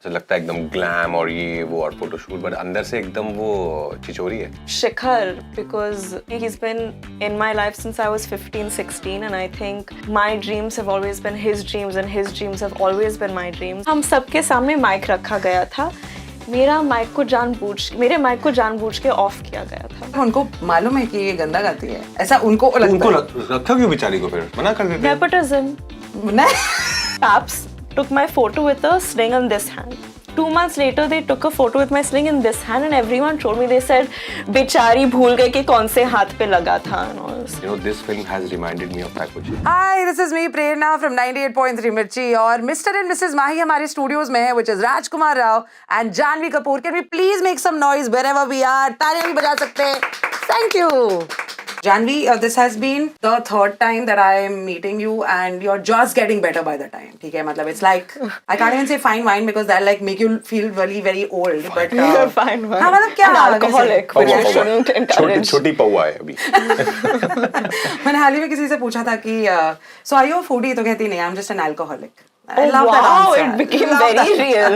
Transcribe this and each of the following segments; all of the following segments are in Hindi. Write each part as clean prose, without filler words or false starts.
तो लगता है एकदम ग्लैम और ये वो और फोटोशूट, बट अंदर से एकदम वो चिचोरी है। Shikhar, because he's been in my life since I was 15, 16, and I think my dreams have always been his dreams and his dreams have always been my dreams. हम सबके सामने माइक रखा गया था, मेरे माइक को जानबूझ के ऑफ किया गया था। उनको मालूम है कि ये गंदा गाती है, ऐसा उनको लगता है। रखा क्यों बेचारी को, फिर मना कर देते हैं। Nepotism. Paps took my photo with a sling in this hand. 2 months later, they took a photo with my sling in this hand, and everyone told me, they said, बेचारी भूल गई कि कौन से हाथ पे लगा था and all. You know, this film has reminded me of Pakuji. Hi, this is me Prerna from 98.3 Mirchi और Mr. and Mrs. Mahi हमारे स्टूडियोज में है, which is Rajkumar Rao and Janvi Kapoor. Can we please make some noise wherever we are? तालियां भी बजा सकते हैं. Thank you. Janvi, this has been the third time that I am meeting you and you're just getting better by the time. ठीक है, मतलब it's like I can't even say fine wine because that like make you feel very very old. But Fine wine. हाँ मतलब क्या? An alcoholic, which I shouldn't encourage. छोटी पौवा है अभी। मैंने हाल ही में किसी से पूछा था कि so are you a foodie? तो कहती नहीं, I'm just an alcoholic. I Oh love that wow, answer. it became very real.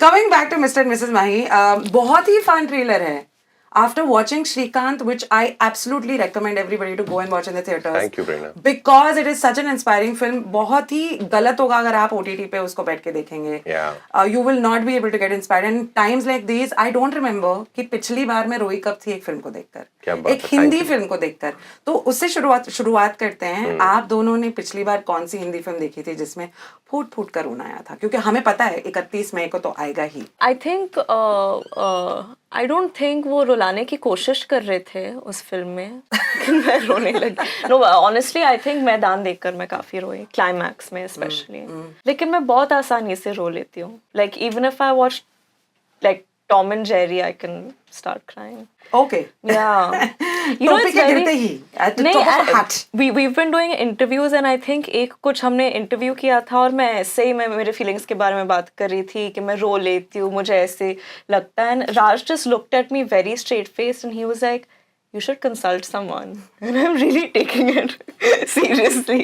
Coming back to Mr. and Mrs. Mahi, बहुत ही fun trailer है. After watching Shrikant, which I absolutely recommend everybody to go and watch in the theaters. Thank you, Prerna. Because it is such an inspiring film. बहुत ही गलत होगा अगर आप OTT पे उसको बैठ के देखेंगे. Yeah. You will not be able to get inspired. And times like these, I don't remember कि पिछली बार मैं रोई कब थी एक फिल्म को देखकर. क्या बात एक है, हिंदी thank you. फिल्म को देखकर. तो उससे शुरुआत करते हैं. आप दोनों ने पिछली बार कौन सी हिंदी फिल्म देखी थी जिसमें फूट फूट कर रोना आया था? क्योंकि हमें पता है 31 मई को तो आएगा ही. I think I don't think वो रुलाने की कोशिश कर रहे थे उस फिल्म में कि मैं रोने लगी. No, honestly I think मैदान देखकर मैं काफी रोई, क्लाइमैक्स में especially. लेकिन मैं बहुत आसानी से रो लेती हूँ. Like even if I watch like Tom and Jerry, I can start crying. Okay. Yeah. You know, it's very... गिरते ही at the नहीं, top of the heart. we've been doing interviews and I think एक कुछ हमने इंटरव्यू किया था और मैं ऐसे ही मैं मेरे फीलिंग्स के बारे में बात कर रही थी कि मैं रो लेती हूँ, मुझे ऐसे लगता है. And Raj just looked at me very straight faced and he was like, you should consult someone. And I'm really taking it seriously.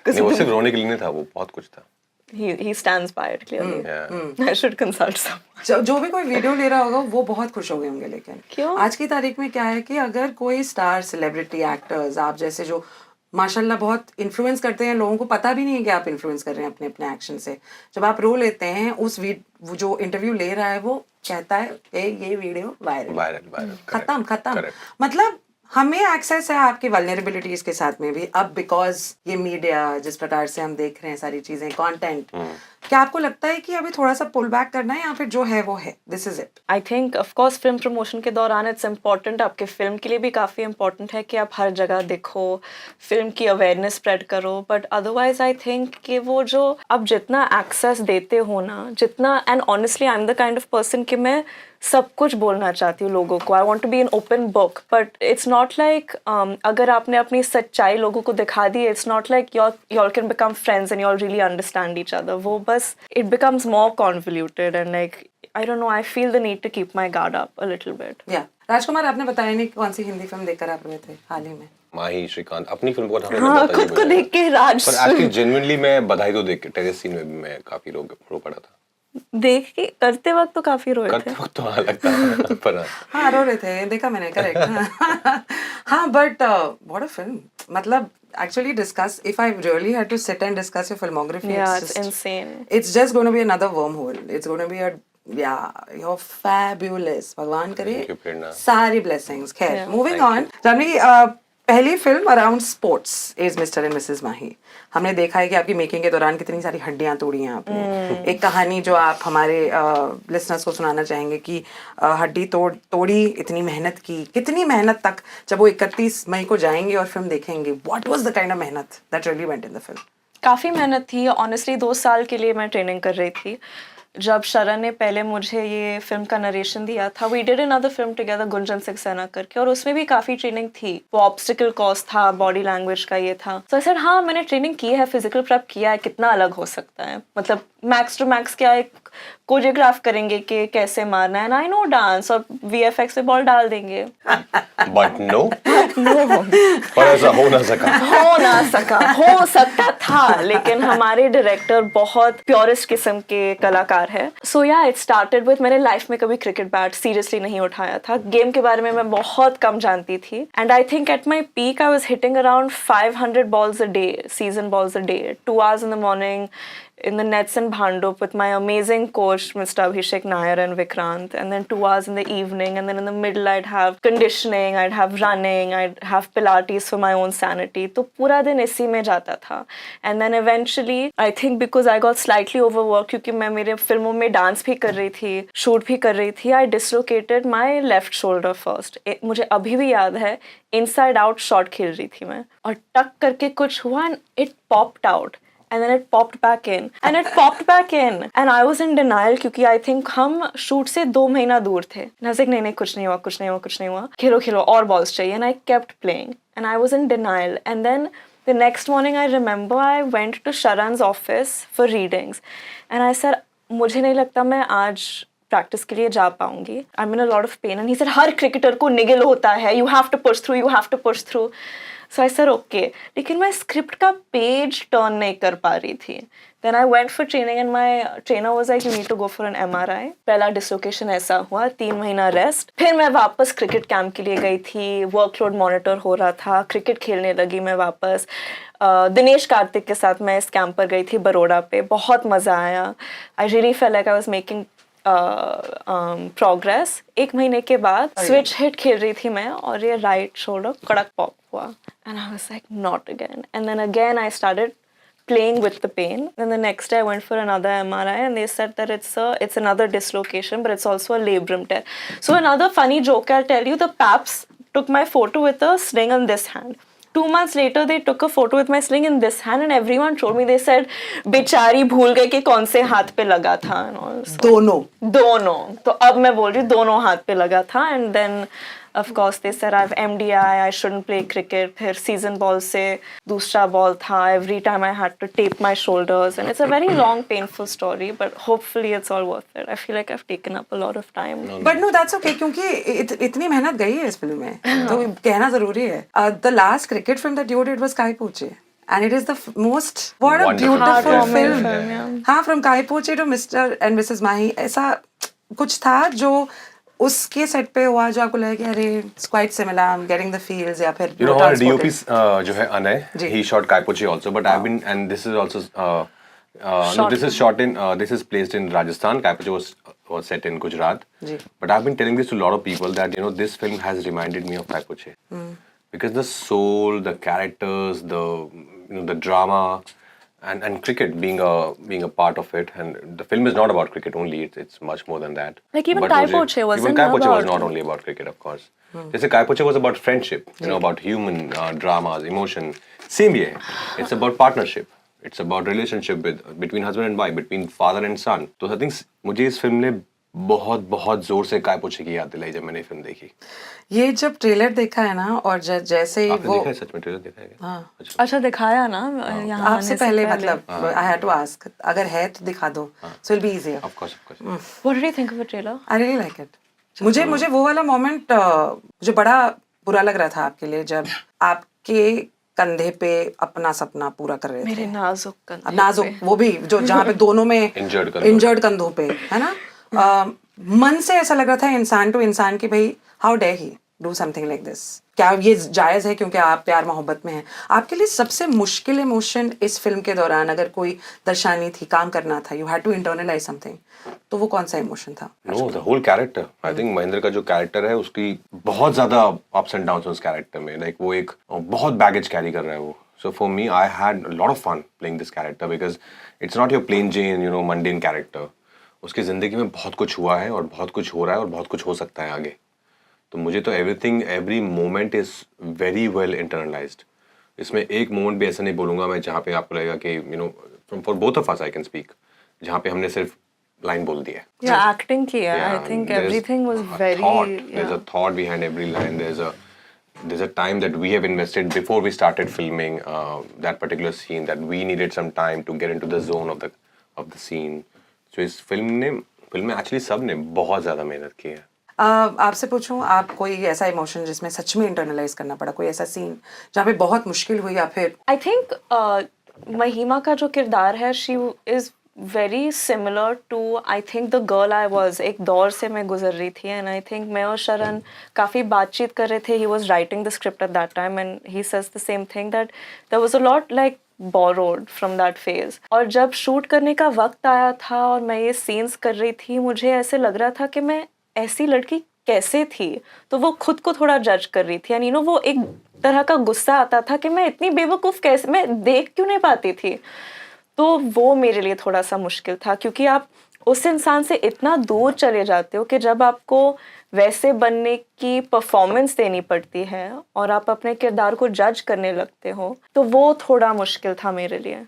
नहीं, वो सिर्फ रोने के लिए नहीं था, वो बहुत कुछ था। He stands by it clearly. Yeah. I should consult someone. जो भी कोई वीडियो ले रहा होगा वो बहुत खुश हो गए होंगे. लेकिन क्यों? आज की तारीख में क्या है कि अगर कोई स्टार सेलिब्रिटी एक्टर्स आप जैसे जो माशाल्लाह बहुत इन्फ्लुएंस करते हैं, लोगों को पता भी नहीं है कि आप इन्फ्लुएंस कर रहे हैं अपने अपने एक्शन से, जब आप रो लेते हैं वो जो इंटरव्यू ले रहा है वो कहता है ये वीडियो वायरल. खत्म. मतलब हमें एक्सेस है आपकी वल्नरेबिलिटीज के साथ में भी अब, बिकॉज ये मीडिया जिस प्रकार से हम देख रहे हैं सारी चीजें, कंटेंट. क्या आपको लगता है कि अभी थोड़ा सा पुल बैक करना है या फिर जो है वो है, this is it? I think of course film promotion के दौरान इट्स इम्पॉर्टेंट, आपके फिल्म के लिए भी काफ़ी इम्पॉर्टेंट है कि आप हर जगह दिखो, फिल्म की अवेयरनेस स्प्रेड करो. बट अदरवाइज आई थिंक कि वो जो आप जितना एक्सेस देते हो ना, जितना, and honestly I am the kind of person कि मैं सब कुछ बोलना चाहती हूँ लोगों को. I want to be an open book, but it's not like अगर आपने अपनी सच्चाई लोगों को दिखा दी, it's not like y'all can become friends and y'all really understand each other. वो बस it becomes more convoluted and like I don't know, I feel the need to keep my guard up a little bit. या राजकुमार, आपने बताया नहीं कौन सी हिंदी फिल्म देखकर आप रोए थे हाल ही में? माही, श्रीकांत, अपनी फिल्म को हमने हाँ, बताया खुद को देख के राज. पर एक्चुअली जेन्युइनली मैं बधाई तो देख के टेरेस सीन में भी मैं काफी रो पड़ा था. देख के करते वक्त तो काफी रोए करते थे. वक्त तो हाँ लगता है पर हाँ रो रहे थे, देखा मैंने, करेक्ट. हाँ बट व्हाट अ फिल्म. मतलब actually discuss, if I really had to sit and discuss your filmography, Yeah, it's it's insane. It's just going to be another wormhole. It's going to be you're fabulous. भगवान करे Thank you, Prerna. सारी blessings. खैर, Yeah. moving Thank on. Janhvi, पहली film around sports is Mr and Mrs Mahi. हमने देखा है कि आपकी मेकिंग के दौरान कितनी सारी हड्डियां तोड़ी हैं आपने. एक कहानी जो आप हमारे लिसनर्स को सुनाना चाहेंगे कि हड्डी तोड़ी, इतनी मेहनत की, कितनी मेहनत तक, जब वो 31 मई को जाएंगे और फिल्म देखेंगे, what was the kind of मेहनत that really went in the film? काफ़ी मेहनत थी. ऑनेस्टली 2 साल के लिए मैं ट्रेनिंग कर रही थी. जब शरण ने पहले मुझे ये फिल्म का नरेशन दिया था, we did another film together Gunjan Saxena करके, और उसमें भी काफ़ी ट्रेनिंग थी. वो ऑब्स्टिकल कोर्स था, बॉडी लैंग्वेज का ये था. तो सर हाँ, मैंने ट्रेनिंग की है, फिजिकल प्रेप किया है, कितना अलग हो सकता है. मतलब मैक्स टू मैक्स क्या, एक कोरियोग्राफ करेंगे कि कैसे मारना है, एंड आई नो डांस, और VFX पे बॉल डाल देंगे. बट नो, नो, पर ऐसा हो ना सका. हो ना सका, हो सकता था, लेकिन हमारे डायरेक्टर बहुत प्योरेस्ट किस्म के कलाकार है. सो या इट स्टार्टेड विद, मैंने लाइफ में कभी क्रिकेट बैट सीरियसली नहीं उठाया था, गेम के बारे में मैं बहुत कम जानती थी, and I think at my peak I was hitting around 500 balls a day, season balls a day, 2 hours in the morning in the nets in Bhandup with my amazing coach Mr. Abhishek Nair and Vikrant, and then 2 hours in the evening, and then in the middle I'd have conditioning, I'd have running, I'd have Pilates for my own sanity. तो पूरा दिन इसी में जाता था. And then eventually I think because I got slightly overworked, क्योंकि मैं मेरे फिल्मों में डांस भी कर रही थी, शूट भी कर रही थी, I dislocated my left shoulder first. मुझे अभी भी याद है, inside out शॉट खेल रही थी मैं, और टक करके कुछ हुआ and it popped out. And then it popped back in, and it popped back in, and I was in denial क्योंकि I think हम शूट से 2 महीना दूर थे. And I was like, नहीं कुछ नहीं हुआ, कुछ नहीं हुआ, कुछ नहीं हुआ, खेलो और balls चाहिए. And I kept playing, and I was in denial. And then the next morning I remember I went to Sharan's office for readings, and I said, मुझे नहीं लगता मैं आज प्रैक्टिस के लिए जा पाऊंगी. I'm in a lot of pain. And he said, her cricketer को निगल होता है, you have to push through, you have to push through. So I said okay, लेकिन मैं स्क्रिप्ट का पेज टर्न नहीं कर पा रही थी. Then I went for training and my trainer was like, you need to go for an MRI. पहला डिसलोकेशन ऐसा हुआ, 3 महीना रेस्ट. फिर मैं वापस क्रिकेट कैंप के लिए गई थी, वर्कलोड मॉनिटर हो रहा था, क्रिकेट खेलने लगी मैं वापस. दिनेश कार्तिक के साथ मैं इस कैंप पर गई थी बड़ौदा पे, बहुत मज़ा आया. I really felt like I was making progress. 1 महीने के बाद स्विच हिट खेल रही थी मैं, और ये राइट शोल्डर कड़क पॉप हुआ. And I was like, not again. And then again I started playing with the pain. Then the next day I went for another MRI, and they said that it's another dislocation, but it's also a labrum tear. So another funny joke I'll tell you, the Paps took my photo with a sling in this hand. 2 months later they took a photo with my sling in this hand, and everyone told me, they said बेचारी भूल गई कि कौन से हाथ पे लगा था. And also, दोनों. तो अब मैं बोल रही हूँ दोनों हाथ पे लगा था. And then of course they said I have MDI, I shouldn't play cricket. फिर season ball से दूसरा बॉल था. Every time I had to tape my shoulders, and it's a very long painful story, but hopefully it's all worth it. I feel like I've taken up a lot of time. But no, that's okay, क्योंकि इतनी मेहनत गई है इस फिल्म में, तो कहना जरूरी है. The last cricket film that you did was Kai Poche, and it is the most, what a Wonderful beautiful film. film. Yeah. हाँ, from Kai Poche to Mr. and Mrs. Mahi, ऐसा कुछ था जो उसके सेट पे हुआ जो आपको लगा कि अरे it's quite similar, I'm getting the feels, या फिर You know, our DOP जो है Anay, ji. he shot Kai Poche also, but I've been, and this is also no, this is shot in this is placed in Rajasthan. Kai Poche was set in Gujarat. Ji. But I've been telling this to a lot of people that, you know, this film has reminded me of Kai Poche. Because the soul, the characters, the drama, and cricket being a part of it, and the film is not about cricket only, it's much more than that. Like even But Kai Poche wasn't even Kai Poche was about- not only about cricket, of course. जैसे Kai Poche was about friendship, you know, about human dramas, emotion. Same here, it's about partnership, it's about relationship between husband and wife, between father and son. तो I think मुझे इस फिल्म ने बहुत जोर से काय पोछे की याद दिलाई जब मैंने फिल्म देखी. ये जब ट्रेलर देखा है ना, और जैसे ही आपने वो देखा है, सच में ट्रेलर देखा है क्या? हाँ. अच्छा दिखाया ना यहाँ आपसे आने से पहले, मतलब आई हैड टू आस्क, अगर है तो दिखा दो, so it be easier. Of course. What did you think of the trailer? I really like it. मुझे वो वाला मोमेंट जो बड़ा बुरा लग रहा था आपके लिए, जब आपके कंधे पे अपना सपना पूरा कर रहे थे. मेरे नाजुक कंधे अब नाजुक, वो भी जो जहाँ पे दोनों में इंजर्ड कंधों पे, है ना. मन से ऐसा लग रहा था इंसान टू इंसान कि भाई how dare he do something like this. क्या ये जायज है क्योंकि आप प्यार मोहब्बत में हैं? आपके लिए सबसे मुश्किल इमोशन इस फिल्म के दौरान, अगर कोई दर्शानी थी, काम करना था, you had to internalize something, तो वो कौन सा इमोशन था? No, the whole character. I think Mahendra का जो कैरेक्टर है उसकी बहुत ज्यादा अप्स एंड डाउन्स उस कैरेक्टर में. लाइक वो एक बहुत बैगेज कैरी कर रहा है वो. So for me, I had a lot of fun playing this character because it's not your plain Jane, you know, mundane character. उसकी जिंदगी में बहुत कुछ हुआ है और बहुत कुछ हो रहा है और बहुत कुछ हो सकता है आगे. तो मुझे तो every moment is very well internalized. इसमें एक मोमेंट भी ऐसा नहीं बोलूँगा मैं जहाँ पे आपको लगेगा कि you know, for both of us I can speak, जहाँ पे हमने सिर्फ लाइन बोल दी है. Yeah, acting किया. I think everything was very. There's a thought behind every line. There's a time that we have invested before we started filming that particular scene, that we needed some time to get into the zone of the scene. सो इस फिल्म में एक्चुअली सब ने बहुत ज़्यादा मेहनत की है। आपसे पूछूं, आप कोई ऐसा इमोशन जिसमें सच में इंटरनलाइज करना पड़ा, कोई ऐसा सीन जहाँ पे बहुत मुश्किल हुई, या फिर आई थिंक महिमा का जो किरदार है, she is very similar to I think the girl I was. एक दौर से मैं गुजर रही थी, एंड आई थिंक मैं और शरण काफ़ी बातचीत कर रहे थे। He was writing the script at that time and he says the same thing that there was a lot like borrowed from that phase। और जब शूट करने का वक्त आया था और मैं ये सीन्स कर रही थी, मुझे ऐसे लग रहा था कि मैं ऐसी लड़की कैसे थी, तो वो खुद को थोड़ा जज कर रही थी। एंड यू नो, वो एक तरह का गुस्सा आता था कि मैं इतनी बेवकूफ़ कैसे, मैं देख क्यों नहीं पाती थी। तो वो मेरे लिए थोड़ा सा मुश्किल था, क्योंकि आप उस इंसान से इतना दूर चले जाते हो कि जब आपको वैसे बनने की परफॉर्मेंस देनी पड़ती है और आप अपने किरदार को जज करने लगते हो, तो वो थोड़ा मुश्किल था मेरे लिए।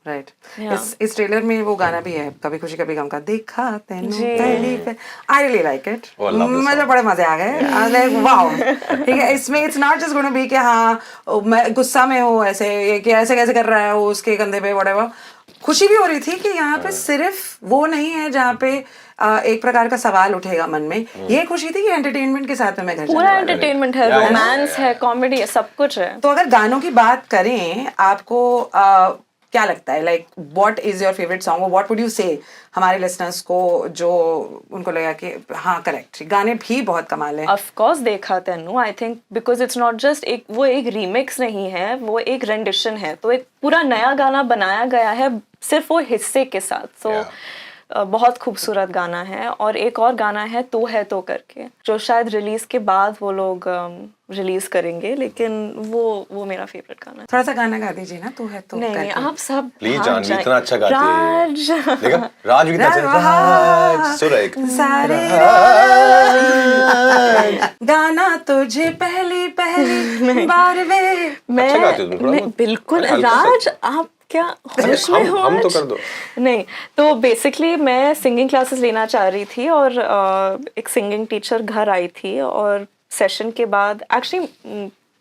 राइट। Yeah. इस ट्रेलर में वो गाना भी है, कभी खुशी कभी गम का, देखा तेनू जी। पहली पे। I really like it, Oh, I love this मुझे song. बड़े मजे आ गए। I like wow. ठीक है, इसमें it's not just gonna be कि हाँ मैं गुस्सा में हूँ ऐसे, ये कि ऐसे कैसे कर रहा है वो उसके कंधे पे, व्हाटएवर। खुशी भी हो रही थी कि यहाँ पे सिर्फ वो नहीं है जहाँ पे एक प्रकार का सवाल उठेगा मन में। ये खुशी थी कि एंटरटेनमेंट के साथ में मैं घर जाने पूरा वाली हूँ। एंटरटेनमेंट है, Yeah, yeah, रोमांस yeah, है, yeah. कॉमेडी है, सब कुछ है। तो अगर गानों की बात करें, आपको क्या लगता है, like what is your favourite song, what would you से हमारे लिसनर्स को जो उनको लगा कि हाँ करेक्ट, गाने भी बहुत कमाल है। ऑफ कोर्स देखा तेनू, I think because it's not just एक, वो एक रीमिक्स नहीं है, वो एक रेंडिशन है। तो एक पूरा नया गाना बनाया गया है सिर्फ वो हिस्से के साथ। सो बहुत खूबसूरत गाना है। और एक और गाना है तू है तो करके, जो शायद रिलीज के बाद वो लोग रिलीज करेंगे, लेकिन वो मेरा फेवरेट गाना है। थोड़ा सा गाना गा दीजिए ना, तू है तो नहीं करके। आप सब प्लीज भाग जानवी जाएं। इतना अच्छा गाती है। राज देखा राज भी कितना अच्छा राज सुर एक सारे गाना तुझे पहली पहली बार वे। अच्छा गाती हो तुम थोड़ा बहुत। बिल्कुल अरे हल्का सा। राज, आप क्या होश में हो हम तो आज? कर दो। नहीं, तो बेसिकली मैं सिंगिंग क्लासेस लेना चाह रही थी, और एक सिंगिंग टीचर घर आई थी, और सेशन के बाद एक्चुअली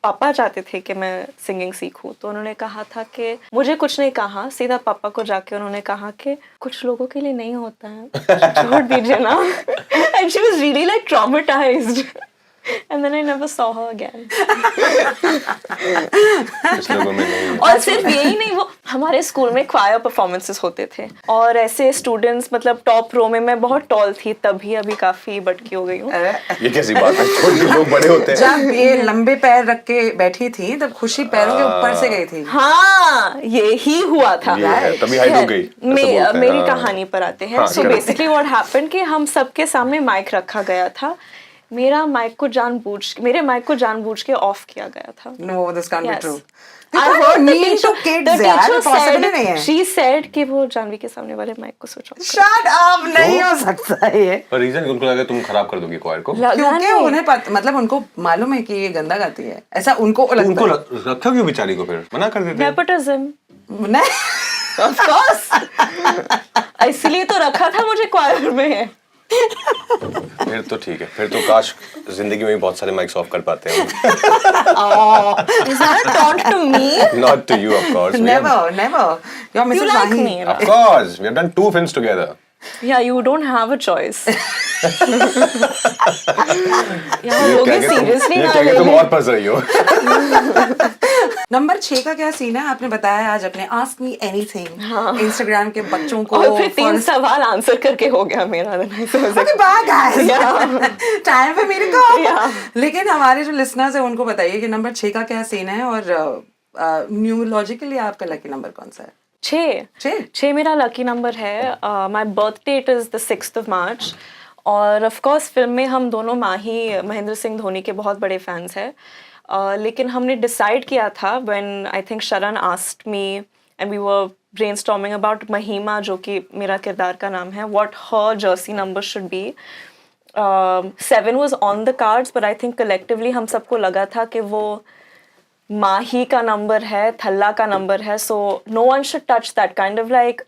पापा चाहते थे कि मैं सिंगिंग सीखूं। तो उन्होंने कहा था कि मुझे कुछ नहीं कहा, सीधा पापा को जाके उन्होंने कहा कि कुछ लोगों के लिए नहीं होता है, छोड़ दीजिए ना। And she was really like traumatised, and then I never saw her again। कुछ लोगों में नहीं। और सिर्फ यही नहीं, वो हमारे स्कूल में क्वायर परफॉर्मेंसेस होते थे, और ऐसे स्टूडेंट्स, मतलब टॉप रो में मैं बहुत टॉल थी तभी, अभी काफी बटकी हो गई हूँ। ये कैसी बात है, छोटे लोग बड़े होते हैं। जब ये लंबे पैर रख के बैठी थी तब खुशी पैरों के ऊपर से गई थी। हाँ, यही हुआ था। ये है, तभी हाइट हो गई, ऐसे बोलते हैं, मेरी हाँ। कहानी पर आते हैं। हाँ, सो correct। बेसिकली व्हाट हैपेंड कि हम सबके सामने माइक रखा गया था, मेरे माइक को जानबूझ के ऑफ किया गया था। No, this can't be Yes. True. I heard the mean teacher, to kids, the यार, teacher possible ही नहीं है। said, she said कि वो जानवी के सामने वाले माइक को स्विच ऑफ कर। शट अप, नहीं हो सकता ये। पर रीजन उनको लगा तुम खराब कर दोगी क्वायर को। लगा क्योंकि नहीं। उन्हें मतलब उनको मालूम है कि ये गंदा गाती है, ऐसा उनको तो लगता उनको है। रखा क्यों बेचारी को, फिर मना कर देते। Nepotism। नहीं, Of course। इसलिए तो रखा था मुझे क्वायर में। फिर तो ठीक है, फिर तो काश जिंदगी में भी बहुत सारे माइक्स ऑफ कर पाते हैं। Is that a taunt to me? Not to you, of course. never, never. You're You Mrs. like Mahi. me, Of course, we have done 2 films together. Yeah, you don't have a choice। यार ये लोग कह ये के तुम- सीरियसली ये ना कह के ले तुम लें। और फंस रही हो। नंबर 6 का क्या सीन है? आपने बताया आज अपने आस्क मी एनीथिंग इंस्टाग्राम के बच्चों को। और फिर 3 first- सवाल आंसर करके हो गया मेरा। Okay, bye guys. टाइम पे मेरे को। Yeah. लेकिन हमारे जो लिसनर्स है उनको बताइए कि नंबर 6 का क्या सीन है, और न्यूमरोलॉजिकली आपका लकी नंबर कौन सा है? 6 मेरा लकी नंबर है। My birth date is the 6th of March। और ऑफ कोर्स फिल्म में हम दोनों महेंद्र सिंह धोनी के बहुत बड़े फैंस हैं। लेकिन हमने डिसाइड किया था when I think Sharan asked me and we were brainstorming about Mahima, जो कि मेरा किरदार का नाम है, what her jersey number should be. 7 was on the cards, but I think collectively हम सबको लगा था कि वो माही का नंबर है, थल्ला का नंबर है, so no one should touch that, kind of like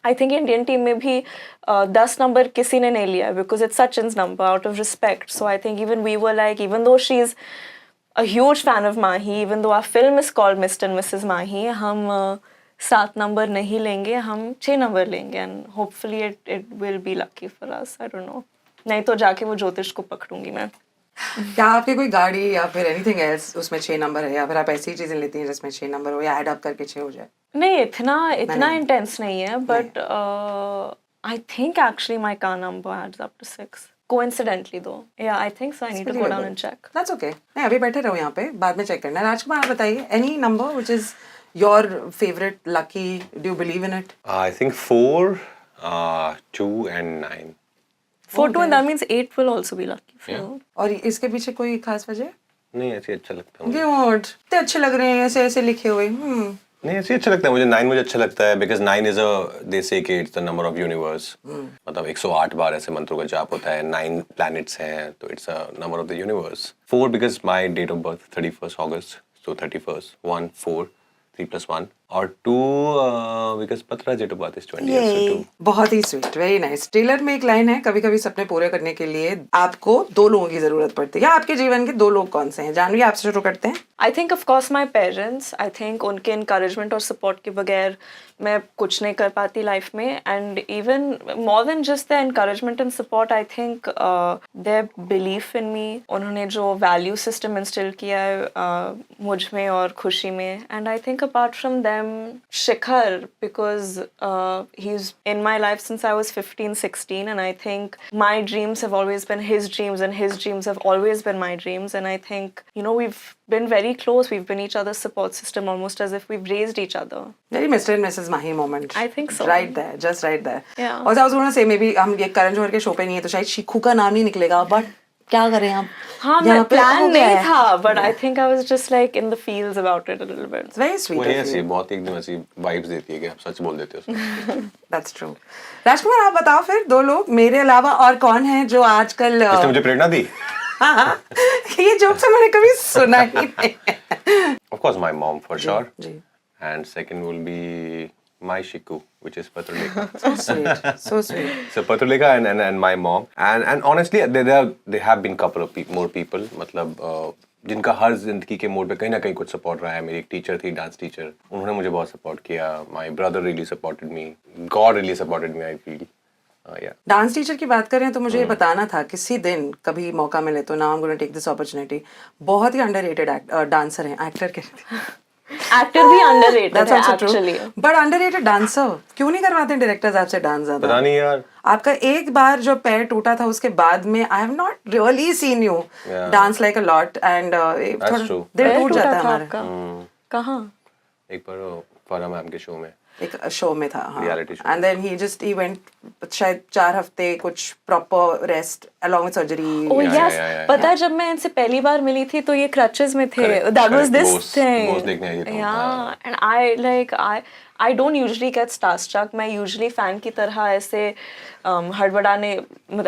I think Indian team में भी 10 नंबर किसी ने नहीं लिया, because it's Sachin's number out of respect. So I think even we were like, even though she is a huge fan of Mahi, even though our film is called Mr. and Mrs. Mahi, हम 7 नंबर नहीं लेंगे, हम 6 नंबर लेंगे and hopefully it will be lucky for us, I don't know. नहीं तो जाके वो ज्योतिष को पकड़ूंगी मैं। क्या आपकी कोई गाड़ी या फिर एनीथिंग एल्स उसमें 6 नंबर है, या फिर आप ऐसी चीजें लेती हैं जिसमें 6 नंबर हो, या ऐड अप करके 6 हो जाए? नहीं, इतना नहीं। इंटेंस नहीं है, but I think actually my car number adds up to 6 coincidentally though. Yeah, I think so. I need to go down and check. That's okay. नहीं, अभी बैठे रहो यहाँ पे, बाद में चेक करना है। राजकुमार, आप बताइए, any number which is your favorite lucky, do you believe in it? I think 4, 2 and 9. 4 2 and that means 8 will also be lucky for Yeah. you. और इसके पीछे कोई खास वजह? नहीं, ऐसे अच्छा लगता है मुझे। क्यों? इतने अच्छे लग रहे हैं ऐसे ऐसे लिखे हुए। नहीं, ऐसे अच्छा लगता है मुझे। 9 मुझे अच्छा लगता है बिकॉज 9 इज दे से कि it's the number of universe. मतलब 108 बार ऐसे मंत्रों का जाप होता है, 9 प्लैनेट्स हैं, तो it's a number of the universe. 4 because my date of birth 31st August, so 31st 1 4 3 + 1, और 2 बिकॉज पत्र's date of birth is 20th, so 2। बहुत ही स्वीट, वेरी नाइस। ट्रेलर में एक लाइन है, कभी कभी सपने पूरे करने के लिए आपको 2 लोगों की जरूरत पड़ती है, या आपके जीवन के 2 लोग कौन से हैं? जानवी, आपसे शुरू करते हैं। I think of course my parents. I think उनके encouragement और support के बगैर मैं कुछ नहीं कर पाती लाइफ में, and even more than just their encouragement and support, I think their belief in me. उन्होंने जो value system instill किया है मुझ में और खुशी में, and I think apart from them, Shikhar, because he's in my life since I was 15-16, and I think my dreams have always been his dreams, and his dreams have always been my dreams, and I think, you know, we've been very close. We've been each other's support system, almost as if we've raised each other. Very Mr. and Mrs. Mahi moment. I think so. Right there, just right there. Yeah. Also, I was going to say, maybe हम ये करण जौहर के शो पे नहीं है तो शायद शिखू का नाम नहीं निकलेगा, बट क्या करें हम? हाँ, यहाँ मैं पे हो plan गया नहीं है। था, but I think I was just like in the feels about it a little bit. It's very sweet वही of ऐसी you. बहुत एकदम ऐसी वाइब्स देती है कि आप सच बोल देते हो उसको। That's true. राजकुमार, आप बताओ फिर 2 लोग मेरे अलावा और कौन है जो आजकल इसने मुझे प्रेरणा दी। ये जोक से मैंने कभी सुना ही नहीं। Of course, my mom for sure. Ji. And second will be my Shiku, which is Patruleka. So sweet, so sweet. So Patruleka and my mom. And honestly, there have been couple of more people. मतलब जिनका हर जिंदगी के मोड पे कहीं ना कहीं कुछ सपोर्ट रहा है। मेरी एक टीचर थी, डांस टीचर, उन्होंने मुझे बहुत सपोर्ट किया। My brother really supported me. God really supported me, I feel. Yeah. Dance teacher की बात करें तो मुझे ये बताना था, किसी दिन कभी मौका मिले तो, now I am going to take this opportunity, बहुत ही अंडररेटेड डांसर हैं, एक्टर कहते हैं। Actor भी underrated That's है also true. actually. But underrated dancer, क्यों नहीं करवाते डायरेक्टर्स आपसे डांस ज्यादा? पता नहीं यार। आपका एक बार जो पैर टूटा था उसके बाद में I have not really seen you dance like a lot, and true. दिल पैर टूट टूटा जाता है था हमारा। आपका? कहाँ? एक बार फरा मैम के शो में, एक शो में था, हाँ, Reality show. And then he went शायद 4 हफ्ते कुछ proper rest along with surgery. Oh Yeah, yes, yeah. पता है जब मैं इनसे पहली बार मिली थी तो ये crutches में थे. Correct, That was correct. this Ghost- thing. Ghost देखने आई थी तुम, Yeah, and I don't usually get starstruck. मैं usually fan की तरह ऐसे हड़बड़ाने,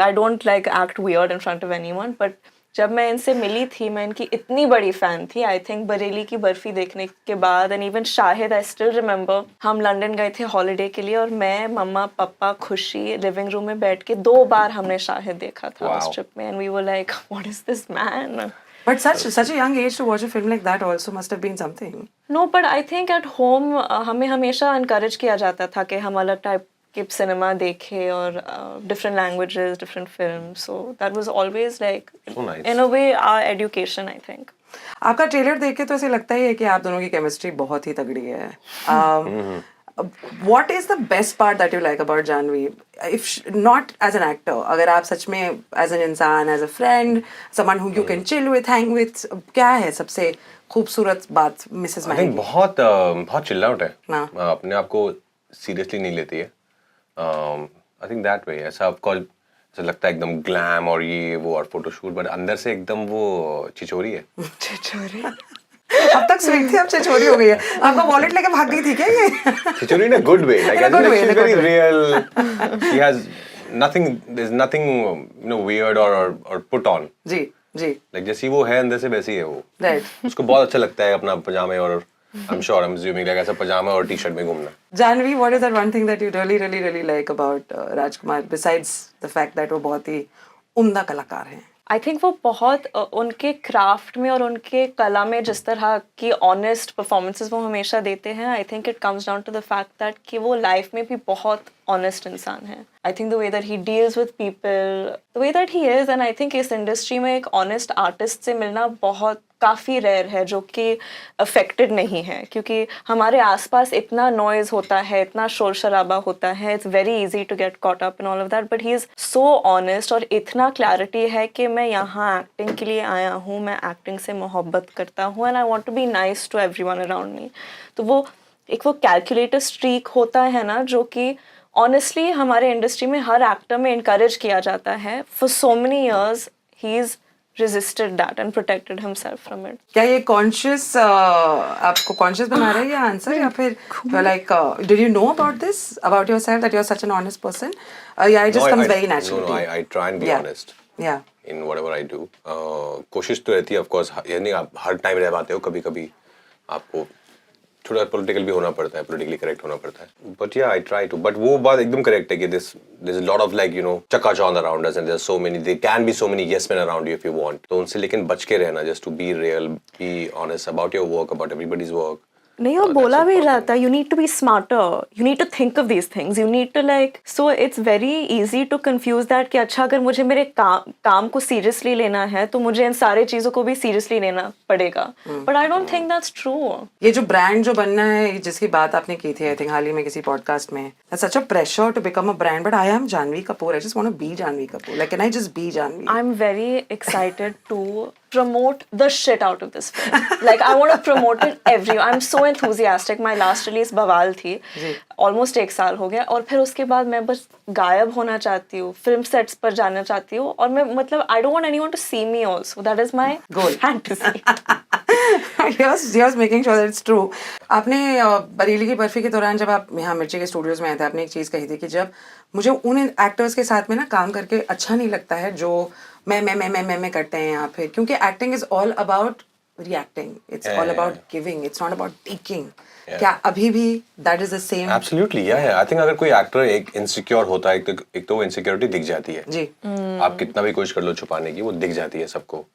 I don't like act weird in front of anyone, but जब मैं इनसे मिली थी मैं इनकी इतनी बड़ी फैन थी। आई थिंक बरेली की बर्फी देखने के बाद, and even Shahid, I still remember, हम लंदन गए थे हॉलीडे के लिए और मैं, मम्मा, पापा, खुशी लिविंग रूम में बैठ के 2 बार हमने शाहिद देखा था उस Wow. ट्रिप में, and we were like what is this man. But such a young age to watch a film like that also must have been something. No, but I think at home हमें हमेशा इनकरेज किया जाता था कि हम अलग टाइप के सिनेमा देखें और different languages, different film, so that was always like So nice. In a way our education, I think. आपका ट्रेलर देख के तो ऐसे लगता ही है कि आप दोनों की केमिस्ट्री बहुत ही तगड़ी है। What is the best part that you like about Janvi? If not as an actor, अगर आप सच में as an इंसान, as a friend, someone who you can chill with, hang with, क्या है सबसे खूबसूरत बात मिसेस आई माही? थिंक बहुत चिल आउट है। हाँ। अपने आप को सीरियसली नहीं लेती है। आई थिंक दैट वे ऐसा आपको ऐसा लगता है एकदम ग्लैम और ये वो और फोटोशूट, बट अंदर से एकदम वो छिछोरी है। छिछोरी? अब तक स्वीट थी, अब छिछोरी हो गई है। आपका वॉलेट लेके भाग गई थी क्या ये? छिछोरी in a good way, like In a as in good like way, she's in a very good way. real. She has nothing. There's nothing weird or put on. Ji ji, Like जैसी वो है अंदर से वैसी है वो। राइट। उसको बहुत अच्छा लगता है अपना पजामे और I'm sure I'm assuming like ऐसा पजामा और टी-शर्ट में घूमना। Janvi, what is that one thing that you really like about Rajkumar besides the fact that वो बहुत ही उम्दा कलाकार हैं? आई थिंक वो बहुत उनके क्राफ्ट में और उनके कला में जिस तरह की ऑनेस्ट परफॉर्मेंसेस वो हमेशा देते हैं, I think it comes down to the fact that कि वो लाइफ में भी बहुत ऑनेस्ट इंसान है. I think the way that he deals with people, the way that he is, and I think इस इंडस्ट्री में एक ऑनेस्ट आर्टिस्ट से मिलना बहुत काफ़ी रेयर है जो कि अफेक्टेड नहीं है, क्योंकि हमारे आसपास इतना नॉइज़ होता है, इतना शोर शराबा होता है. It's very easy to get caught up in all of that, but he is so honest और इतना क्लैरिटी है कि मैं यहाँ एक्टिंग के लिए आया हूँ, मैं एक्टिंग से मोहब्बत करता हूँ and I want to be nice to everyone around me. तो वो एक वो कैलकुलेटर स्ट्रीक होता है ना, जो कि ऑनेस्टली हमारे इंडस्ट्री में हर एक्टर में इनकरेज किया जाता है. For so many years he is resisted that and protected himself from it. क्या ये कॉन्शियस आपको कॉन्शियस बना रहा है ये आंसर, या फिर like did you know about this about yourself that you are such an honest person, या it just comes very naturally? No, I try and be honest. Yeah. In whatever I do. कोशिश तो रहती है ऑफ कोर्स, यानी आप हर टाइम रह पाते हो, कभी-कभी आपको थोड़ा पॉलिटिकल भी होना पड़ता है, पॉलिटिकली करेक्ट होना पड़ता है. बट या आई ट्राई टू. बट वो बात एकदम करेक्ट है कि this is lot of like you know चकाचौंध around us and there so many, there can be so many yes man around you if you want. तो उनसे लेकिन बच के रहना, just to be real, be honest about your work, about everybody's work. नहीं, और बोला भी जाता है you need to be smarter, you need to think of these things, you need to like, so it's very easy to confuse that कि अच्छा अगर मुझे मेरे काम को सीरियसली लेना है तो मुझे इन सारे चीज़ों को भी सीरियसली लेना पड़ेगा. But I don't think that's true. ये जो ब्रांड जो बनना है जिसकी बात आपने की थी आई थिंक हाल ही में किसी पॉडकास्ट में, such a pressure to become a brand, but I am Janhvi Kapoor, I just want to be Janhvi Kapoor, like can I just be Janhvi? I am very excited to promote the shit out of this film. Like I want to promote it everywhere. I'm so enthusiastic. My last release बवाल थी, almost 1 साल हो गया, और फिर उसके बाद मैं बस गायब होना चाहती हूँ, फिल्म सेट्स पर जाना चाहती हूँ, और मैं मतलब I don't want anyone to see me also. That is my goal, fantasy. Yours making sure that it's true. आपने बरेली की बर्फी के दौरान जब आप यहाँ मिर्ची के स्टूडियोज में आए थे, आपने एक चीज़ कही थी कि जब मुझे उन एक्टर्स के साथ में ना काम करके अच्छा नहीं लगता है जो मैं करते हैं यहाँ पे, क्योंकि acting is all about reacting, it's all about giving, it's not about taking. क्या अभी भी that is the same? Absolutely, या आई थिंक अगर कोई एक्टर एक इनसिक्योर होता है, एक तो वो इनसिक्योरिटी दिख जाती है जी. आप कितना भी कोशिश कर लो छुपाने की, वो दिख जाती है सबको.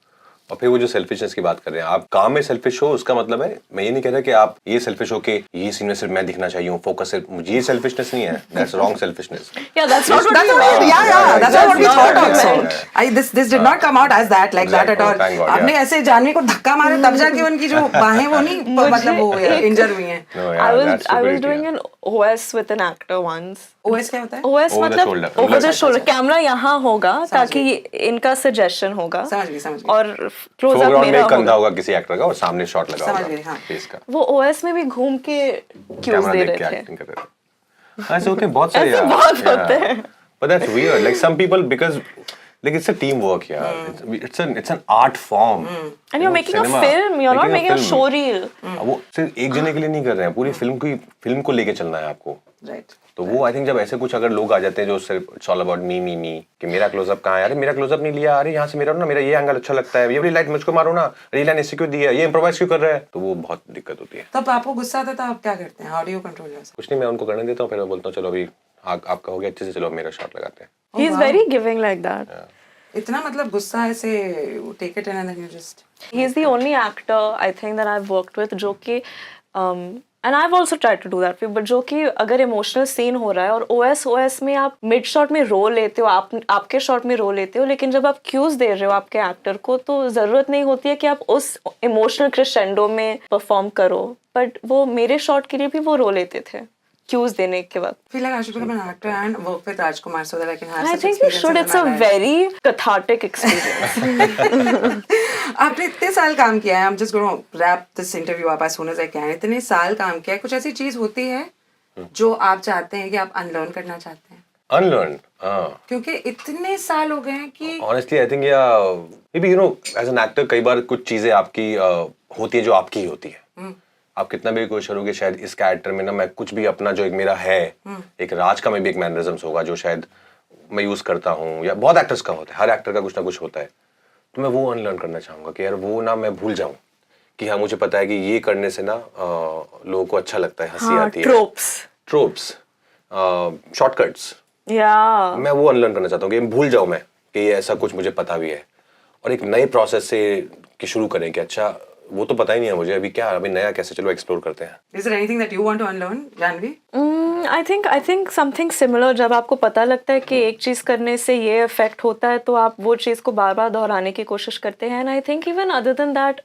और फिर वो जो सेल्फिशनेस की बात कर रहे हैं, आप काम में सेल्फिश हो, उसका मतलब है, मैं ये नहीं कह रहा कि आप ये सेल्फिश हो कि ये सीन में सिर्फ मैं दिखना चाहिए हूँ, फोकस है, मुझे ये सेल्फिशनेस नहीं है. That's wrong selfishness. Yeah, that's not what we that's not what we not thought what we also. This did not come out as that, like that at all. Thank God, आपने ऐसे जानवी को धक्का मारे तब जाके उनकी जो बाहें वो नहीं मतलब वो इंजर हुई हैं. No, yeah, I was doing an OS with an actor once. OS क्या होता है? OS Over the मतलब shoulder. over the अच्छा, shoulder. अच्छा. कैमरा यहाँ होगा ताकि इनका सजेशन होगा, समझ गई. और क्लोज अप फोरग्राउंड में मेरा एक कंधा होगा. होगा किसी एक्टर का और सामने शॉट लगा समझ होगा गई, हाँ. फेस का. वो OS में भी घूम के क्यूज कैमरा दे देख के रहे थे. एक्टिंग कर रहे थे. ऐसे होते हैं बहुत सारे ऐसे यार. बहुत होते हैं. But that's weird. Like some people, because like it's a teamwork, yeah. It's an art form. And you're making a film. You're not making a show reel. वो सिर्फ एक जने के लिए नहीं कर रहे हैं, पूरी फिल्म को लेके चलना है आपको. Right. तो वो आई थिंक जब ऐसे कुछ अगर लोग आ जाते हैं जो सिर्फ इट्स ऑल अबाउट मी कि मेरा क्लोजअप कहाँ है, अरे मेरा क्लोजअप नहीं लिया, अरे यहाँ से मेरा ना, मेरा ये एंगल अच्छा लगता है, ये वाली लाइट मुझको मारो ना, अरे ये लाइन इससे क्यों दी है, ये इम्प्रोवाइज क्यों कर रहा है, तो वो बहुत दिक्कत होती है. तब आपको गुस्सा आता था, आप क्या करते हैं? How do you control yourself? कुछ नहीं, मैं उनको करने देता हूँ, फिर मैं बोलता हूँ चलो अभी आपका हो गया अच्छे से, चलो मेरा शॉट लगाते हैं. He's very giving like that. इतना मतलब गुस्सा ऐसे take it and then you just. He is the only actor I think that I've worked with जो कि and I've also tried to do that, but जो कि अगर इमोशनल सीन हो रहा है और OS में आप मिड शॉट में रो लेते हो, आपके शॉट में रो लेते हो, लेकिन जब आप क्यूज दे रहे हो आपके एक्टर को तो ज़रूरत नहीं होती है कि आप उस इमोशनल क्रेशेंडो में परफॉर्म करो. बट वो मेरे शॉट के लिए भी वो रो लेते थे क्यूज देने के वक्त. Feel like I should become an actor and work with Rajkumar so that I can have I such think you should. experiences It's in a my life. very cathartic experience. आपने इतने साल काम किया है, I'm just going to wrap this interview up as soon as I can. इतने साल काम किया है, कुछ ऐसी चीज होती है जो आप चाहते हैं कि आप अनलर्न करना चाहते हैं? अनलर्न, हाँ. क्योंकि इतने साल हो गए हैं कि Honestly, I think maybe you know, as an actor कई बार कुछ चीजें आपकी होती है जो आपकी ही होती है. आप कितना भी कोशिश करोगे शायद इस कैरेक्टर में ना मैं कुछ भी अपना जो एक मेरा है, एक राज का में भी एक मैनरिज्म्स होगा जो शायद मैं यूज करता हूँ, या बहुत एक्टर्स का होता है, हर एक्टर का कुछ ना कुछ होता है. तो मैं वो अनलर्न करना चाहूंगा कि यार वो ना मैं भूल जाऊं कि हाँ मुझे पता है कि ये करने से ना लोगों को अच्छा लगता है, हंसी आती है. Tropes, shortcuts, Yeah. मैं वो अनलर्न करना चाहता हूँ कि भूल जाऊं मैं कि ये ऐसा कुछ मुझे पता भी है. और एक नए प्रोसेस से कि शुरू करें कि अच्छा वो तो पता ही नहीं है मुझे अभी क्या अभी नया कैसे चलो एक्सप्लोर करते हैं. Is there anything that you want to unlearn, Janvi? I think something similar. जब आपको पता लगता है कि एक चीज़ करने से ये इफेक्ट होता है तो आप वो चीज़ को बार बार दोहराने की कोशिश करते हैं. And I think even other than that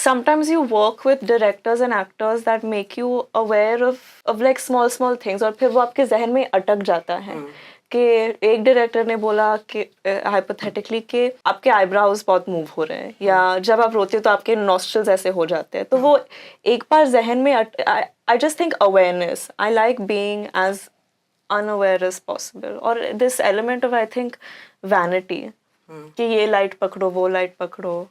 sometimes you work with directors and actors that make you aware of like small things और फिर वो आपके जहन में अटक जाता है कि एक डायरेक्टर ने बोला कि हाइपोथेटिकली कि आपके आईब्राउज बहुत मूव हो रहे हैं या जब आप रोते हो तो आपके नॉस्ट्रल्स ऐसे हो जाते हैं. तो वो एक बार जहन में I just think awareness. I like being as unaware as possible और this element of I think vanity कि ये लाइट पकड़ो वो लाइट पकड़ो.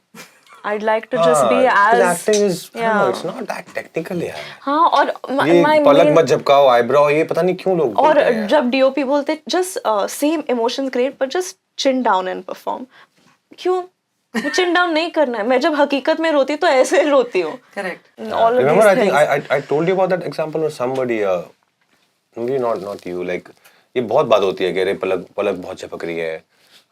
I'd like to just be as acting is yeah. it's not that technical यार. हाँ और ये पलक मत झपकाओ आईब्रो ये पता नहीं क्यों लोग और बोलते हैं. जब डीओपी बोलते just same emotions great but just chin down and perform. क्यों chin down नहीं करना है. मैं जब हकीकत में रोती तो ऐसे रोती हूँ. Correct. All of Remember, these I think things. I told you about that example with somebody. Maybe not you. Like ये बहुत बात होती है कि अरे पलक बहुत झपक रही है.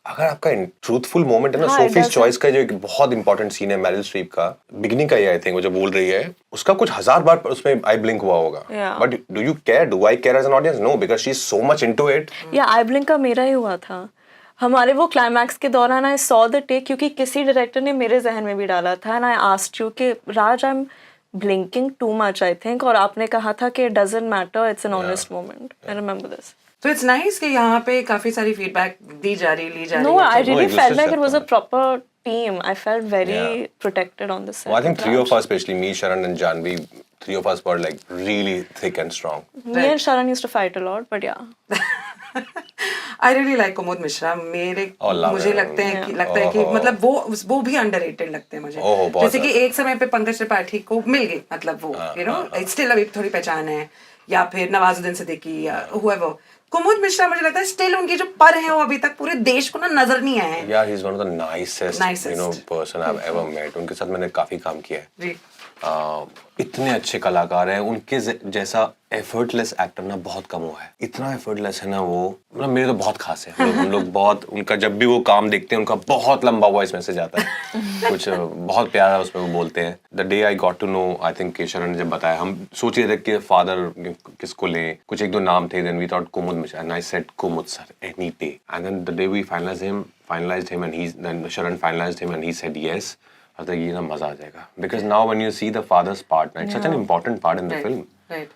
अगर आपका ट्रूथफुल मोमेंट है ना, हाँ, सोफीज चॉइस का जो एक बहुत इंपॉर्टेंट सीन है मैरिल स्ट्रीप का बिगिनिंग का, ये आई थिंक वो जो बोल रही है उसका कुछ 1000 बार उसमें आई ब्लिंक हुआ होगा. Yeah. But do you care, do I care as an audience? No, because she is so much into it. या आई ब्लिंक का मेरा ही हुआ था. हमारे वो क्लाइमैक्स के दौरान आई सॉ द टेक क्योंकि किसी डायरेक्टर ने मेरे जहन में भी डाला था एंड आई आस्क्ड यू कि Raj I am blinking too much I think और आपने कहा था कि it doesn't matter, it's an honest moment. I remember this. So it's nice कि यहाँ पे काफी सारी फीडबैक ली जा रही है. No, I really No, felt like it existed was a that. proper team. I felt very Yeah. protected on the set. I think with three of Raj. us, especially me, Sharan and Janvi, three of us were like really thick and strong. Me and Sharan used to fight a lot, but yeah. I really like कुमुद मिश्रा. मेरे Oh, love मुझे him. लगता है कि मतलब वो भी अंडररेटेड लगते हैं मुझे. बहुत जैसे कि एक समय पे पंकज त्रिपाठी को मिल गई मतलब वो यू नो स्टिल अभी थोड़ी पहचान है या फिर नवाजुद्दीन सिद्दीकी या whoever. कुमुद मिश्रा मुझे लगता है स्टिल उनकी जो पर है वो अभी तक पूरे देश को ना नजर नहीं आए हैं. Yeah, he's one of the nicest. You know, person I've ever met. उनके साथ मैंने काफी काम किया है. जी. इतने अच्छे कलाकार हैं. उनके जैसा एफर्टलेस एक्टर ना बहुत कम हुआ है. इतना एफर्टलेस है ना वो, मतलब मेरे तो बहुत खास है. हम लोग बहुत उनका जब भी वो काम देखते हैं उनका बहुत लंबा वॉइस मैसेज आता है. कुछ बहुत प्यारा उसमें वो बोलते हैं. The day I got to know, I think Kesharan ने जब बताया, हम सोच रहे थे कि फादर किसको लें. कुछ एक दो नाम थे. Then we thought Kumud Mishra and I said Kumud sir any day. And then the day we finalized him and then Sharan finalized him and he said yes. I thought ये ना मजा आ जाएगा. Because now when you see the father's part, it's such an important part in the film. Right.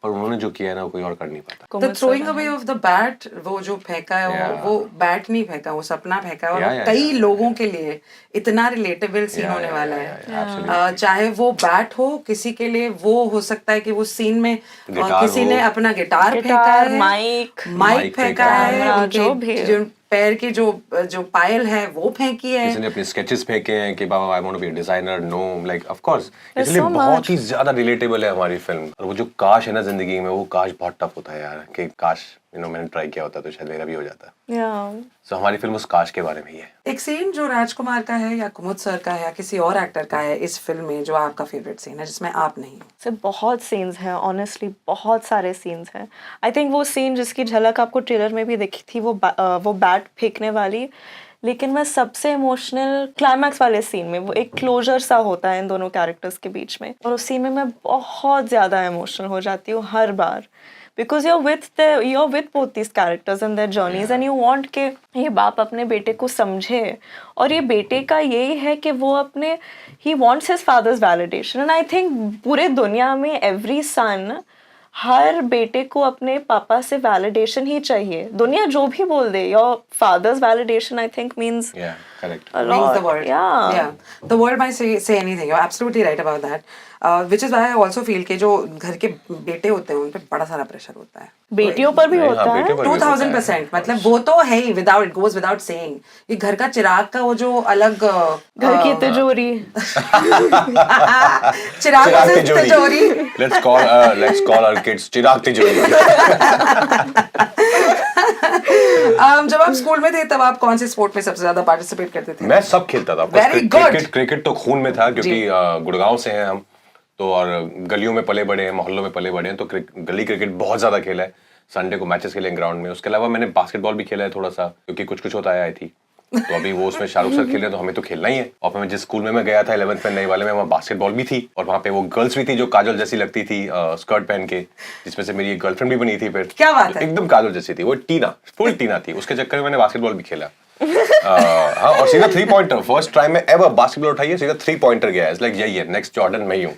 पर उन्होंने जो किया है ना कोई और कर नहीं पाता. The throwing away of the bat, वो जो फेंका है Yeah. वो बैट नहीं फेंका, वो सपना फेंका है. और Yeah, कई yeah. लोगों के लिए इतना रिलेटेबल सीन होने वाला है. Absolutely. चाहे वो बैट हो, किसी के लिए वो हो सकता है कि वो सीन में गिटार किसी हो. ने अपना गिटार फेंका गिटार, है, माइक माइक फेंका है, कैमरा, उनके जो भी. जो पैर की जो पायल है वो फेंकी है. किसी ने अपने स्केचेस फेंके हैं कि बाबा I want to be a designer. No, like of course There's इसलिए so बहुत much. ही ज्यादा रिलेटेबल है हमारी फिल्म. और वो जो काश है ना जिंदगी में, वो काश बहुत टफ होता है यार. कि काश मैंने ट्राई किया होता तो शायद मेरा भी हो जाता. Yeah. सो हमारी फिल्म उस काश के बारे में ही है. एक सीन जो राजकुमार का है या कुमुद सर का है या किसी और एक्टर का है इस फिल्म में जो आपका फेवरेट सीन है जिसमें आप नहीं हो. से बहुत सीन्स हैं ऑनेस्टली, बहुत सारे सीन्स हैं. आई थिंक वो सीन जिसकी झलक आपको ट्रेलर में भी दिखी थी वो बैट फेंकने वाली, लेकिन मैं सबसे इमोशनल क्लाइमैक्स वाले सीन में, वो एक क्लोजर सा होता है इन दोनों कैरेक्टर्स के बीच में, और उस सीन में मैं बहुत ज़्यादा इमोशनल हो जाती हूँ हर बार. Because you're with both these characters and their journeys and you want कि ये बाप अपने बेटे को समझे, और ये बेटे का यही है कि वो अपने he wants his father's validation and I think पूरे दुनिया में every son हर बेटे को अपने पापा से वैलिडेशन ही चाहिए. दुनिया जो भी बोल दे, your father's validation I think means Yeah, correct. a Means lot. the world. Yeah. The world might say anything. You're absolutely right about that. Which is why I also feel कि जो घर के बेटे होते हैं उन पे बड़ा सारा प्रेशर होता है. बेटियों पर भी नहीं, होता हाँ, है. बेटियों पर भी होता है. 2000% मतलब वो तो है ही, without it goes without saying. ये घर का चिराग का वो जो अलग घर की तिजोरी. चिराग चिराग versus तिजोरी. Let's call our kids चिराग तिजोरी. जब आप स्कूल में थे तब आप कौन से स्पोर्ट में सबसे ज्यादा पार्टिसिपेट करते थे? मैं सब खेलता था. Very good. क्रिकेट तो खून में था क्योंकि गुड़गांव से हैं हम तो, और गलियों में पले बड़े हैं, मोहल्लों में पले बड़े हैं, तो गली क्रिकेट बहुत ज्यादा खेला है. संडे को मैचेस खेले ग्राउंड में. उसके अलावा मैंने बास्केटबॉल भी खेला है थोड़ा सा, क्योंकि कुछ होता है आई थी. तो अभी वो उसमें शाहरुख सर खेल रहे हैं तो हमें तो खेलना ही है। और फिर मैं जिस स्कूल में मैं गया था 11th में नए वाले में, वहाँ बास्केटबॉल भी थी और वहाँ पे वो गर्ल्स भी थी जो काजल जैसी लगती थी स्कर्ट पहन के, जिसमें से मेरी एक गर्लफ्रेंड भी बनी थी फिर। क्या बात है? एकदम काजल जैसी थी वो, टीना, फुल टीना थी। उसके चक्कर में मैंने बास्केटबॉल भी खेला। हाँ, और सीधा 3 पॉइंटर, फर्स्ट ट्राई में एवर बास्केटबॉल उठाई है, सीधा 3 पॉइंटर गया है। लाइक यही है नेक्स्ट जॉर्डन मैं ही हूँ।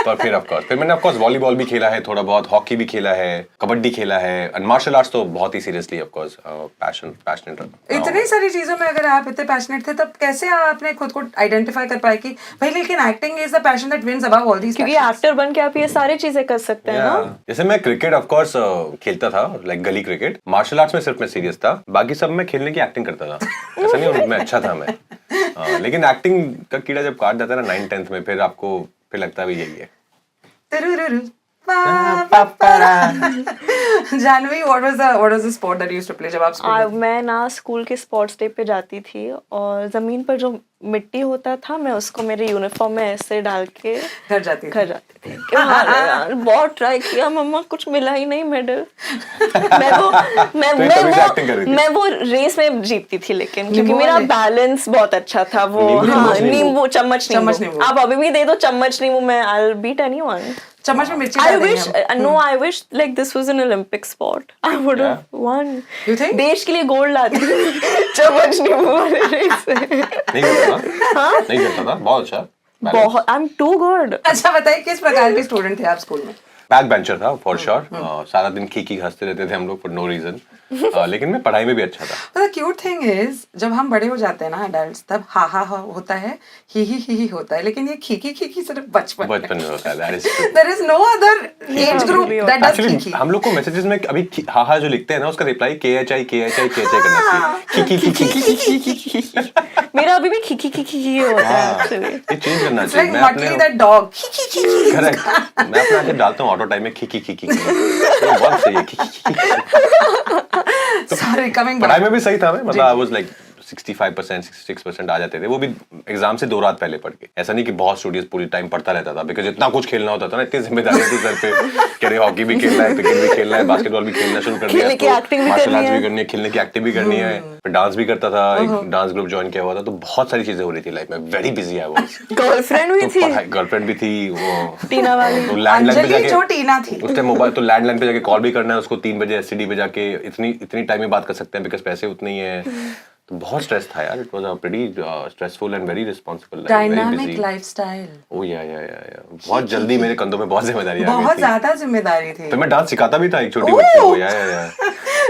पर फिर मैंने ऑफ कोर्स वॉलीबॉल भी खेला है थोड़ा बहुत, हॉकी भी खेला है, कबड्डी खेला है, एंड मार्शल आर्ट्स तो बहुत ही सीरियसली ऑफ कोर्स पैशनेट। इतनी सारी चीजों में अगर आप इतने पैशनेट थे तब कैसे आपने खुद को आइडेंटिफाई कर पाए कि भाई लेकिन acting is the passion that wins above all these? क्योंकि एक्टर बन के आप ये सारी चीजें कर सकते हैं ना। जैसे मैं क्रिकेट ऑफ कोर्स खेलता था, लाइक गली क्रिकेट। मार्शल आर्ट्स में सिर्फ मैं सीरियस था, बाकी सब मैं खेलने की एक्टिंग करता था। ऐसा नहीं उनमें अच्छा था मैं। लेकिन एक्टिंग का कीड़ा जब काट जाता है ना 9th-10th में, फिर आपको फिर लगता है यही है। Janvi, what was the sport that you used to play जब आप स्कूल में? मैं ना स्कूल के स्पोर्ट्स डे पे जाती थी और जमीन पर जो मिट्टी होता था मैं उसको मेरे यूनिफॉर्म में ऐसे डाल के घर जाती थी। क्यों यार, बहुत ट्राई किया मम्मा, कुछ मिला ही नहीं मेडल। मैं वो रेस में जीतती थी, लेकिन क्योंकि मेरा बैलेंस बहुत अच्छा था। वो नींबू चम्मच नींबू, आप अभी भी दे दो चम्मच नींबू, मैं I'll beat anyone। चम्मच में मिर्ची I डाल wish देंगे no, I wish like this was an Olympic sport. I would have won. You think? देश के लिए गोल्ड लाती चम्मच नींबू वाले रेस से। नहीं करता था बहुत अच्छा। बहुत, I'm too good. अच्छा बताइए किस प्रकार के स्टूडेंट थे आप स्कूल में? बैक बेंचर था फॉर श्योर। सारा दिन खीखी हंसते रहते थे हम लोग फॉर नो रीजन। लेकिन मैं पढ़ाई में भी अच्छा था। द क्यूट थिंग इज जब हम बड़े हो जाते हैं ना एडल्ट्स, तब हा हा हा होता है, ही होता है, लेकिन ये खीखी सिर्फ बचपन में होता है। There is no other age group that does खीखी। हम लोग को मैसेजेस में अभी हा हा जो लिखते हैं ना, उसका रिप्लाई KHI करना चाहिए। खीखी। मेरा अभी भी खी होता है एक्चुअली। ये चेंज करना It's चाहिए। like Muttley that dog. Correct. मैं अपना ऐसे डालता हूँ ऑटो टाइम में खीखी। ये बहुत सही है Sorry, coming पढ़ाई back. में भी सही था मैं, मतलब आई वाज लाइक 65% 66% आ जाते थे, वो भी एग्जाम से 2 रात पहले पढ़ के। ऐसा नहीं कि बहुत स्टूडियस पूरी टाइम पढ़ता रहता था, बिकॉज इतना कुछ खेलना होता था ना, इतनी जिम्मेदारियां थी सर पे। कह रहे हॉकी भी खेलना है, क्रिकेट भी खेलना है, बास्केटबॉल भी खेलना शुरू कर दिया, मार्शल आर्ट्स भी करनी है, खेलने की एक्टिंग भी करनी है, फिर डांस भी करता था, एक डांस ग्रुप ज्वाइन किया हुआ था, तो बहुत सारी चीजें हो रही थी लाइफ में। Very busy I was. Girlfriend भी थी, गर्लफ्रेंड भी थी, वो टीना वाली, तो लैंडलाइन पे अंजलि जो जाके टीना थी उस टाइम मोबाइल, तो लैंडलाइन पे जाके कॉल भी करना है उसको 3 बजे STD पे जाके, इतनी टाइम में बात कर सकते हैं बिकॉज पैसे उतने ही है। तो बहुत स्ट्रेस था यार। It was a pretty stressful and very responsible, dynamic lifestyle. Oh yeah बहुत जल्दी मेरे कंधों में बहुत जिम्मेदारियां आ गई थी। बहुत ज्यादा जिम्मेदारी थी। तो मैं डांस सिखाता भी था एक छोटी बच्ची को। या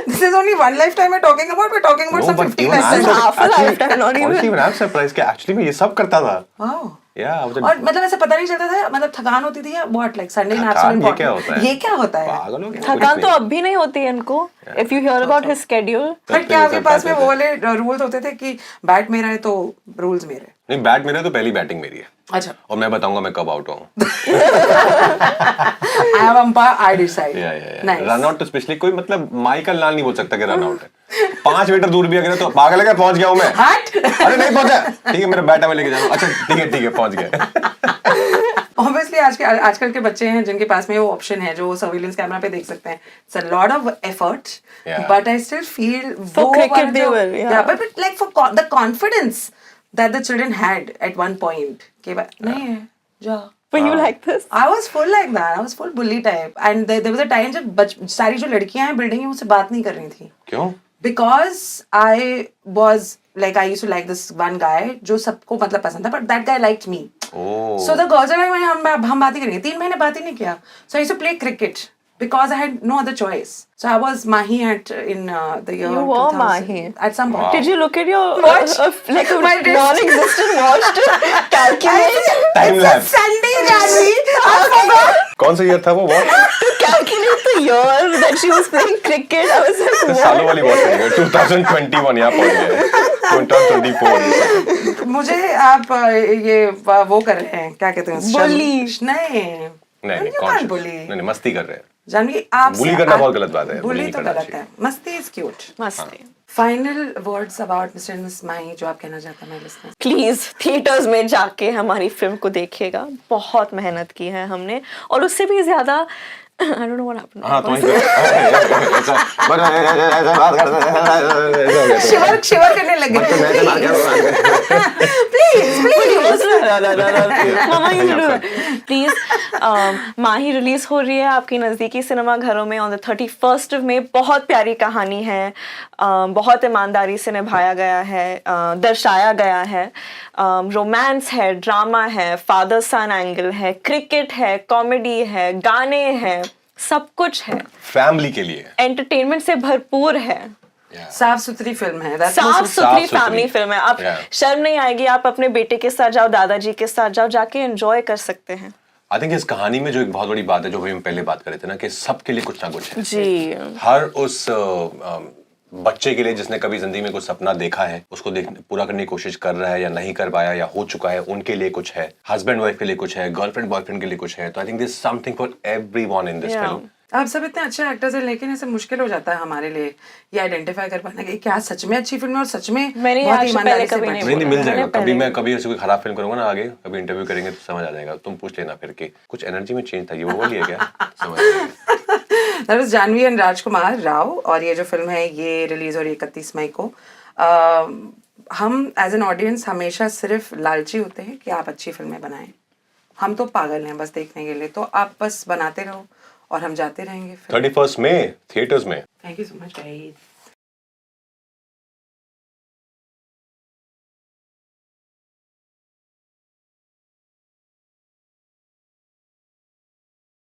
This is only one lifetime we're talking about. We're talking about some 50 lessons. half a lifetime, not even. Honestly, I'm surprised कि actually मैं ये सब करता था। Wow. और मतलब ऐसे पता नहीं चलता था, मतलब थकान होती थी या what, like Sunday naps are important. ये क्या होता है? पागल हो गया? थकान तो अब भी नहीं होती है इनको। If you hear about his schedule. फिर क्या आपके पास में वो वाले रूल्स होते थे कि बैट मेरा है तो रूल्स मेरे? नहीं, बैट मेरा तो पहली बैटिंग मेरी है। अच्छा। और मैं बताऊंगा मैं कब आउट हूँ। I have umpire, I decide. Nice. Run out तो स्पेशली कोई मतलब माइकल लाल नहीं बोल सकता कि रन आउट है। 5 मीटर दूर भी अगर तो पागल है क्या, पहुंच गया हूँ मैं। अरे नहीं पहुंचा, ठीक है मेरा बैट मैं लेके जाऊँ। अच्छा ठीक है पहुंच गया। Obviously आजकल के बच्चे हैं जिनके पास में वो ऑप्शन है जो सर्विलेंस कैमरा पे देख सकते हैं. It's a lot of effort, but I still feel for cricket they will, but like for the confidence that the children had at one point. कि नहीं है जा. Were you like this? I was full like that. I was full bully type. And there was a time जब सारी जो लड़कियां हैं बिल्डिंग में मुझसे बात नहीं कर रही थी. क्यों? Because I was like I used to like this one guy जो सबको मतलब पसंद था, but that guy liked me. Oh. So the girls are like हम बात ही करेंगे. 3 महीने बात ही नहीं किया. So I used to play cricket because I had no other choice. So I was Mahi in the year You were 2000. Mahi. At some point. Wow. Did you look at your Watch. like a My wrist. non-existent watch to calculate? Time lapse. Sunday, Janvi. I forgot. कौन सा ईयर था वो? To calculate the year that she was playing cricket, I was like, what? सालों वाली बात करेंगे। 2021 यहाँ पहुँच गए। 2024। मुझे आप ये वो कर रहे हैं क्या कहते हैं? Bully. नहीं कौन bully. नहीं मस्ती कर रहे हैं। जानवी आप बुली करना बहुत गलत बात है। बुली नहीं तो करना गलत चाहिए। है. मस्ती इज क्यूट. मस्ती. Final words about Mr and Miss Mahi जो आप कहना चाहते हैं मेरे लिसनर्स. प्लीज थिएटर्स में जाके हमारी फिल्म को देखिएगा. बहुत मेहनत की है हमने, और उससे भी ज्यादा I don't know what happened. हाँ तो वहीं शिवर करने लगे please please Mama used to do that. Please, Mahi release हो रही है आपकी नज़दीकी सिनेमा घरों में on the 31st of May. बहुत प्यारी कहानी है, बहुत ईमानदारी से निभाया गया है, दर्शाया गया है, रोमांस है, ड्रामा है, फादर सन एंगल है, क्रिकेट है, कॉमेडी है, गाने हैं, सब कुछ है, फैमिली के लिए एंटरटेनमेंट से भरपूर है, साफ सुथरी फिल्म है that's साफ most- सुथरी साफ-सुथरी। फैमिली फिल्म है. आप Yeah. शर्म नहीं आएगी, आप अपने बेटे के साथ जाओ, दादाजी के साथ जाओ, जाके एंजॉय कर सकते हैं. आई थिंक इस कहानी में जो एक बहुत बड़ी बात है जो भी हम पहले बात कर रहे थे ना कि सबके लिए कुछ ना कुछ है. जी, हर उस बच्चे के लिए जिसने कभी जिंदगी में कुछ सपना देखा है उसको पूरा करने की कोशिश कर रहा है या नहीं कर पाया या हो चुका है, उनके लिए कुछ है, हस्बैंड वाइफ के लिए कुछ है, गर्लफ्रेंड बॉयफ्रेंड के लिए कुछ है. तो I think this something for everyone in this Yeah. Film. आप सब इतने अच्छे एक्टर्स हैं लेकिन ऐसे मुश्किल हो जाता है हमारे लिए ये आइडेंटिफाई कर पाना कि क्या सच में अच्छी फिल्म है और सच में मैंने बहुत आज से ईमानदारी पहले से कभी बनी नहीं है। नहीं मिल मैंने जाएगा. कभी पहले- मैं कभी ऐसे कोई खराब फिल्म करूंगा ना, आगे कभी इंटरव्यू करेंगे तो समझ आ जाएगा. तुम पूछ लेना फिर कि कुछ एनर्जी में चेंज था, ये वो वाली है क्या? समझ आएगा. That was जानवी एंड राजकुमार राव और ये जो फिल्म है ये रिलीज हो रही है 31 मई को. हम एज एन ऑडियंस हमेशा सिर्फ लालची होते हैं कि आप अच्छी फिल्में बनाएं. हम तो पागल हैं बस देखने के लिए, तो आप बस बनाते रहो और हम जाते रहेंगे. 31st में थिएटर्स में. Thank you so much guys.